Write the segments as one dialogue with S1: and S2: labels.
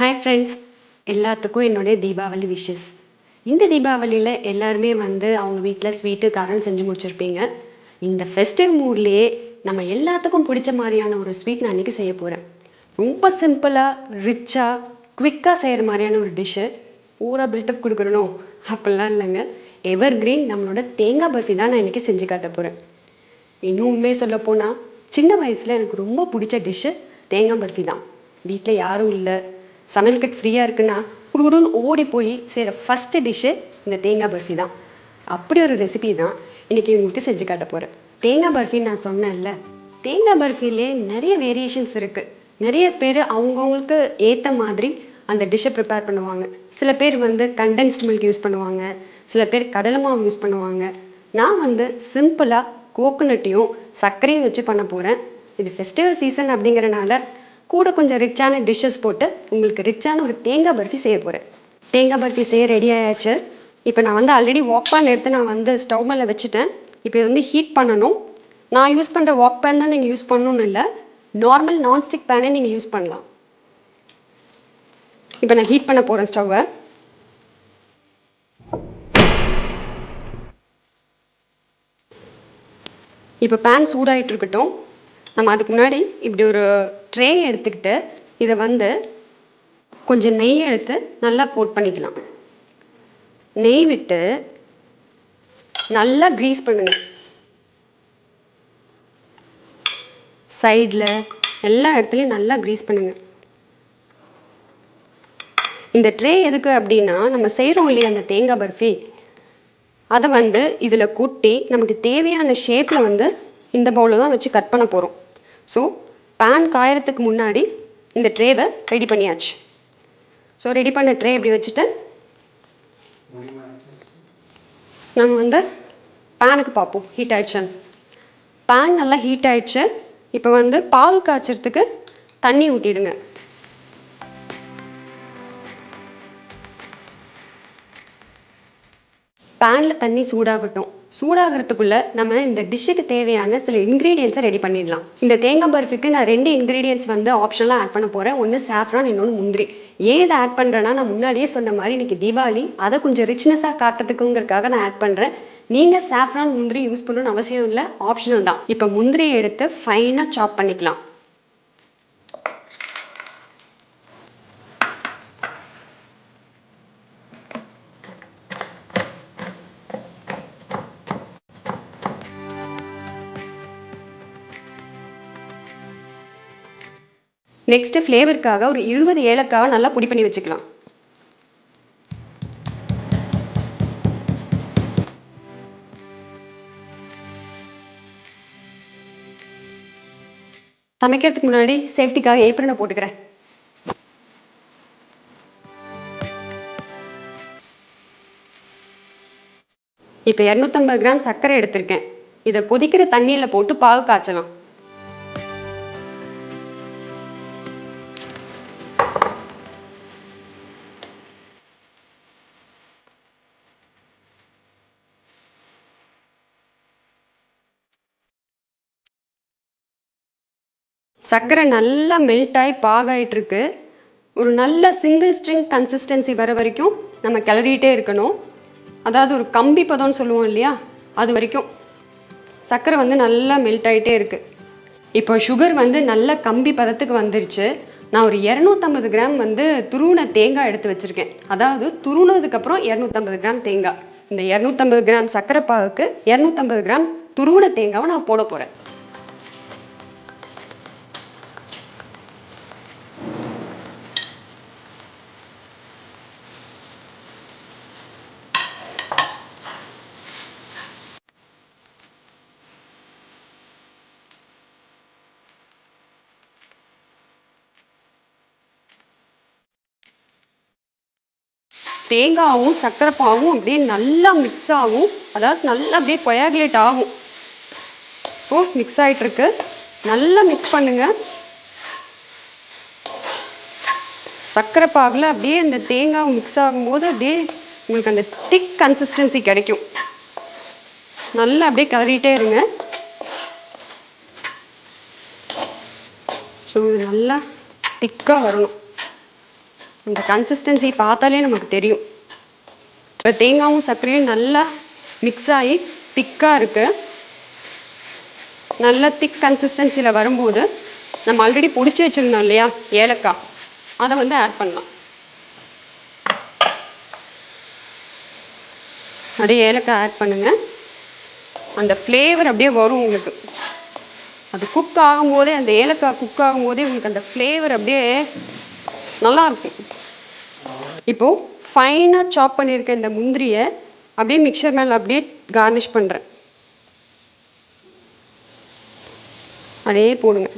S1: Hi friends, எல்லாத்துக்கும் என்னுடைய Deepavali wishes. இந்த தீபாவளியில் எல்லாருமே அவங்க வீட்டில் ஸ்வீட்டு காரம் செஞ்சு முடிச்சிருப்பீங்க. இந்த ஃபெஸ்டிவ் மூட்லேயே நம்ம எல்லாத்துக்கும் பிடிச்ச மாதிரியான ஒரு ஸ்வீட் நான் இன்றைக்கி செய்ய போகிறேன். ரொம்ப சிம்பிளாக ரிச்சாக குவிக்காக செய்கிற மாதிரியான ஒரு டிஷ்ஷு. பூரா பில்டப் கொடுக்குறணும் அப்படிலாம் இல்லைங்க. எவர் கிரீன் நம்மளோட தேங்காய் பர்ஃபி தான் நான் இன்றைக்கி செஞ்சு காட்ட போகிறேன். இன்னுமே சொல்லப்போனால் சின்ன வயசில் எனக்கு ரொம்ப பிடிச்ச டிஷ்ஷு தேங்காய் பர்ஃபி தான். வீட்டில் யாரும் இல்லை, சமையல் கட் ஃப்ரீயாக இருக்குன்னா குடுன்னு ஓடி போய் செய்கிற ஃபஸ்ட்டு டிஷ்ஷு இந்த தேங்காய் பர்ஃபி தான். அப்படி ஒரு ரெசிபி தான் இன்றைக்கி உங்களுக்கு செஞ்சு காட்ட போகிறேன். தேங்காய் பர்ஃபின்னு நான் சொன்னேன்ல, தேங்காய் பர்ஃபிலே நிறைய வேரியேஷன்ஸ் இருக்குது. நிறைய பேர் அவங்கவுங்களுக்கு ஏற்ற மாதிரி அந்த டிஷ்ஷை ப்ரிப்பேர் பண்ணுவாங்க. சில பேர் கண்டென்ஸ்டு மில்க் யூஸ் பண்ணுவாங்க, சில பேர் கடலை மாவு யூஸ் பண்ணுவாங்க. நான் சிம்பிளாக கோகோனட்டையும் சர்க்கரையும் வச்சு பண்ண போகிறேன். இது ஃபெஸ்டிவல் சீசன் அப்படிங்கிறனால கூட கொஞ்சம் ரிச்சான டிஷ்ஷஸ் போட்டு உங்களுக்கு ரிச்சான ஒரு தேங்காய் பர்ஃபி செய்ய போகிறேன். தேங்காய் பர்ஃபி செய்ய ரெடி ஆயாச்சு. இப்போ நான் ஆல்ரெடி வாக் பேன் எடுத்து நான் ஸ்டவ் மேலே வச்சுட்டேன். இப்போ இது ஹீட் பண்ணணும். நான் யூஸ் பண்ணுற வாக் பேன் தான் நீங்கள் யூஸ் பண்ணணும்னு இல்லை, நார்மல் நான்ஸ்டிக் பேனே நீங்கள் யூஸ் பண்ணலாம். இப்போ நான் ஹீட் பண்ண போகிறேன் ஸ்டவ்வை. இப்போ பேன் சூடாகிட்டு இருக்கட்டும். நம்ம அதுக்கு முன்னாடி இப்படி ஒரு ட்ரே எடுத்துக்கிட்டு இதை கொஞ்சம் நெய் எடுத்து நல்லா கோட் பண்ணிக்கலாம். நெய் விட்டு நல்லா க்ரீஸ் பண்ணுங்க. சைடில் எல்லா இடத்துலையும் நல்லா க்ரீஸ் பண்ணுங்க. இந்த ட்ரே எதுக்கு அப்படின்னா, நம்ம செய்கிறோம் இல்லையா அந்த தேங்காய் பர்ஃபி, அதை இதில் கொட்டி நமக்கு தேவையான ஷேப்பில் இந்த பவுலில் தான் வச்சு கட் பண்ண போகிறோம். ஸோ பேன் காயறதுக்கு முன்னாடி இந்த ட்ரேவை ரெடி பண்ணியாச்சு. ஸோ ரெடி பண்ண ட்ரே இப்படி வச்சுட்டு நம்ம பேனுக்கு பார்ப்போம் ஹீட் ஆயிடுச்சான்னு. பேன் நல்லா ஹீட் ஆயிடுச்சு. இப்போ பால் காய்ச்சறதுக்கு தண்ணி ஊற்றிடுங்க. பேனில் தண்ணி சூடாகட்டும். சூடாகிறதுக்குள்ளே நம்ம இந்த டிஷ்ஷுக்கு தேவையான சில இன்க்ரீடியன்ஸை ரெடி பண்ணிடலாம். இந்த தேங்காய் பர்ஃபிக்கு நான் 2 இன்க்ரீடியன்ஸ் ஆப்ஷனலாக ஆட் பண்ண போகிறேன். ஒன்று சாஃப்ரான், இன்னொன்று முந்திரி. ஏன் இதை ஆட் பண்ணுறேன்னா, நான் முன்னாடியே சொன்ன மாதிரி இன்றைக்கி தீபாவளி, அதை கொஞ்சம் ரிச்னஸாக காட்டுறதுக்குங்கிறதுக்காக நான் ஆட் பண்ணுறேன். நீங்கள் சாஃப்ரான் முந்திரி யூஸ் பண்ணணும்னு அவசியம் இல்லை, ஆப்ஷனல் தான். இப்போ முந்திரியை எடுத்து ஃபைனாக சாப் பண்ணிக்கலாம். நெக்ஸ்ட்டு ஃப்ளேவருக்காக ஒரு 20 ஏலக்காவை நல்லா பொடி பண்ணி வச்சுக்கலாம். சமைக்கிறதுக்கு முன்னாடி சேஃப்டிக்காக ஏப்ரனை போட்டுக்கிறேன். இப்போ 250 கிராம் சர்க்கரை எடுத்திருக்கேன். இதை கொதிக்கிற தண்ணியில் போட்டு பாகு காய்ச்சலாம். சர்க்கரை நல்லா மெல்ட் ஆகி பாகாயிட்டிருக்கு. ஒரு நல்ல சிங்கிள் ஸ்ட்ரிங் கன்சிஸ்டன்சி வர வரைக்கும் நம்ம கிளறிட்டே இருக்கணும். அதாவது ஒரு கம்பி பதம்னு சொல்லுவோம் இல்லையா, அது வரைக்கும் சர்க்கரை நல்லா மெல்ட் ஆகிட்டே இருக்குது. இப்போ சுகர் நல்ல கம்பி பதத்துக்கு வந்துருச்சு. நான் ஒரு 250 கிராம் துருவின தேங்காய் எடுத்து வச்சுருக்கேன். அதாவது துருவினதுக்கப்புறம் 250 கிராம் தேங்காய். இந்த 250 கிராம் சர்க்கரை பாகுக்கு 250 கிராம் துருவின தேங்காவை நான் போட போகிறேன். தேங்காயும் சர்க்கரை பாகும் அப்படியே நல்லா மிக்ஸ் ஆகும். அதாவது நல்லா அப்படியே கொயாகுலேட் ஆகும். இப்போது மிக்ஸ் ஆகிட்டுருக்கு. நல்லா மிக்ஸ் பண்ணுங்க. சர்க்கரை பாகில் அப்படியே அந்த தேங்காய் மிக்ஸ் ஆகும்போது அப்படியே உங்களுக்கு அந்த திக் கன்சிஸ்டன்சி கிடைக்கும். நல்லா அப்படியே கிளறிட்டே இருங்க. ஸோ இது நல்லா திக்காக வரணும். இந்த கன்சிஸ்டன்சி பார்த்தாலே நமக்கு தெரியும். இப்போ தேங்காயும் சர்க்கரையும் நல்லா மிக்ஸ் ஆகி திக்காக இருக்குது. நல்ல திக் கன்சிஸ்டன்சியில் வரும்போது நம்ம ஆல்ரெடி பொடிச்சு வச்சுருந்தோம் இல்லையா ஏலக்காய், அதை வந்து ஆட் பண்ணலாம். அப்படியே ஏலக்காய் ஆட் பண்ணுங்கள். அந்த ஃப்ளேவர் அப்படியே வரும் உங்களுக்கு. அது குக் ஆகும்போதே, அந்த ஏலக்காய் குக் ஆகும்போதே உங்களுக்கு அந்த ஃப்ளேவர் அப்படியே நல்லாயிருக்கும். இப்போது ஃபைனாக சாப் பண்ணியிருக்க இந்த முந்திரியை அப்படியே மிக்சர் மேலே அப்படியே கார்னிஷ் பண்ணுறேன். அப்படியே போடுங்க.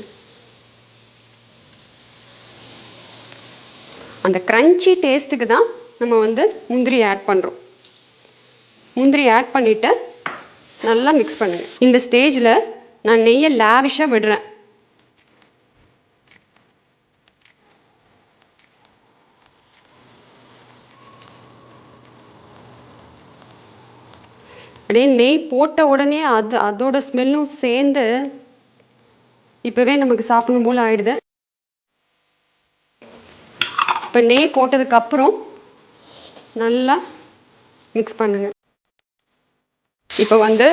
S1: அந்த க்ரன்ச்சி டேஸ்ட்டுக்கு தான் நம்ம வந்து முந்திரி ஆட் பண்ணுறோம். முந்திரி ஆட் பண்ணிவிட்டு நல்லா மிக்ஸ் பண்ணுங்கள். இந்த ஸ்டேஜில் நான் நெய்யை லாவிஷாக விடுறேன். அப்படியே நெய் போட்ட உடனே அதோட ஸ்மெல்லும் சேர்ந்து இப்போவே நமக்கு சாப்பிடணும் போல் ஆயிடுது. இப்போ நெய் போட்டதுக்கப்புறம் நல்லா மிக்ஸ் பண்ணுங்க. இப்போ வந்து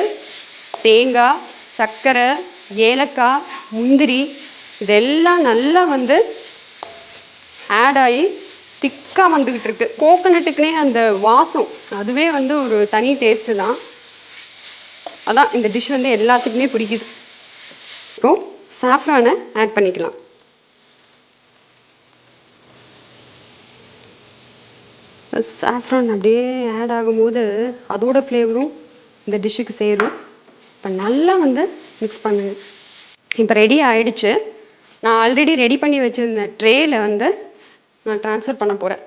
S1: தேங்காய், சர்க்கரை, ஏலக்காய், முந்திரி இதெல்லாம் நல்லா வந்து ஆட் ஆகி திக்காக வந்துக்கிட்டு இருக்கு. கோகோனட்டுக்குனே அந்த வாசம் அதுவே வந்து ஒரு தனி டேஸ்ட்டு தான். அதான் இந்த டிஷ் வந்து எல்லாத்துக்குமே பிடிக்குது. இப்போது சாஃப்ரானை ஆட் பண்ணிக்கலாம். சாஃப்ரான் அப்படியே ஆட் ஆகும்போது அதோட ஃப்ளேவரும் இந்த டிஷ்ஷுக்கு சேரும். இப்போ நல்லா வந்து மிக்ஸ் பண்ணுங்க. இப்போ ரெடி ஆகிடுச்சு. நான் ஆல்ரெடி ரெடி பண்ணி வச்சுருந்த ட்ரேயில் வந்து நான் ட்ரான்ஸ்ஃபர் பண்ண போகிறேன்.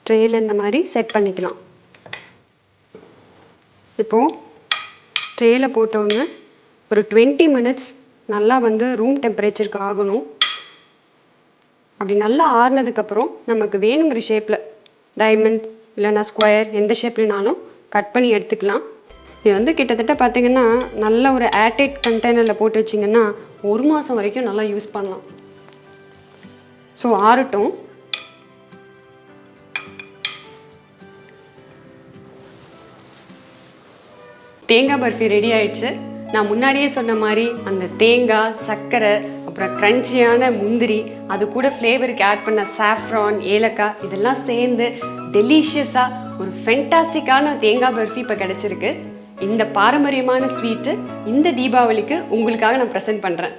S1: ட்ரேயில் இந்த மாதிரி செட் பண்ணிக்கலாம். இப்போது ட்ரேயில் போட்டோன்னு ஒரு 20 மினிட்ஸ் நல்லா வந்து ரூம் டெம்பரேச்சருக்கு ஆகணும். அப்படி நல்லா ஆறுனதுக்கப்புறம் நமக்கு வேணுங்கிற ஷேப்பில் டைமண்ட் இல்லைன்னா ஸ்கொயர் எந்த ஷேப்லனாலும் கட் பண்ணி எடுத்துக்கலாம். இது வந்து கிட்டத்தட்ட பார்த்திங்கன்னா நல்ல ஒரு ஏர்டைட் கண்டெய்னரில் போட்டு வச்சிங்கன்னா 1 மாதம் வரைக்கும் நல்லா யூஸ் பண்ணலாம். ஸோ ஆறட்டும். தேங்காய் பர்ஃபி ரெடி ஆயிடுச்சு. நான் முன்னாடியே சொன்ன மாதிரி அந்த தேங்காய், சர்க்கரை, அப்புறம் க்ரன்ச்சியான முந்திரி, அது கூட ஃப்ளேவருக்கு ஆட் பண்ண சாஃப்ரான், ஏலக்காய் இதெல்லாம் சேர்ந்து டெலிஷியஸாக ஒரு ஃபென்டாஸ்டிக்கான தேங்காய் பர்ஃபி இப்போ கிடச்சிருக்கு. இந்த பாரம்பரியமான ஸ்வீட்டு இந்த தீபாவளிக்கு உங்களுக்காக நான் ப்ரெசென்ட் பண்ணுறேன்.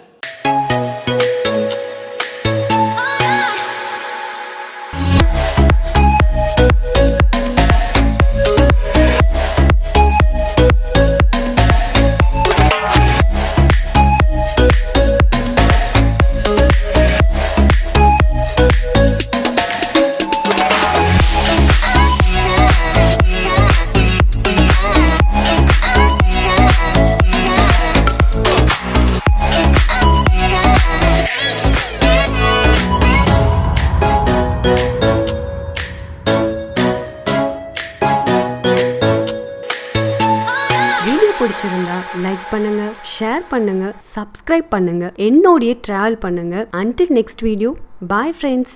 S1: பிடிச்சிருந்தா லைக் பண்ணுங்க, ஷேர் பண்ணுங்க, சப்ஸ்கிரைப் பண்ணுங்க, என்னோடய டிராவல் பண்ணுங்க. Until next video, bye friends.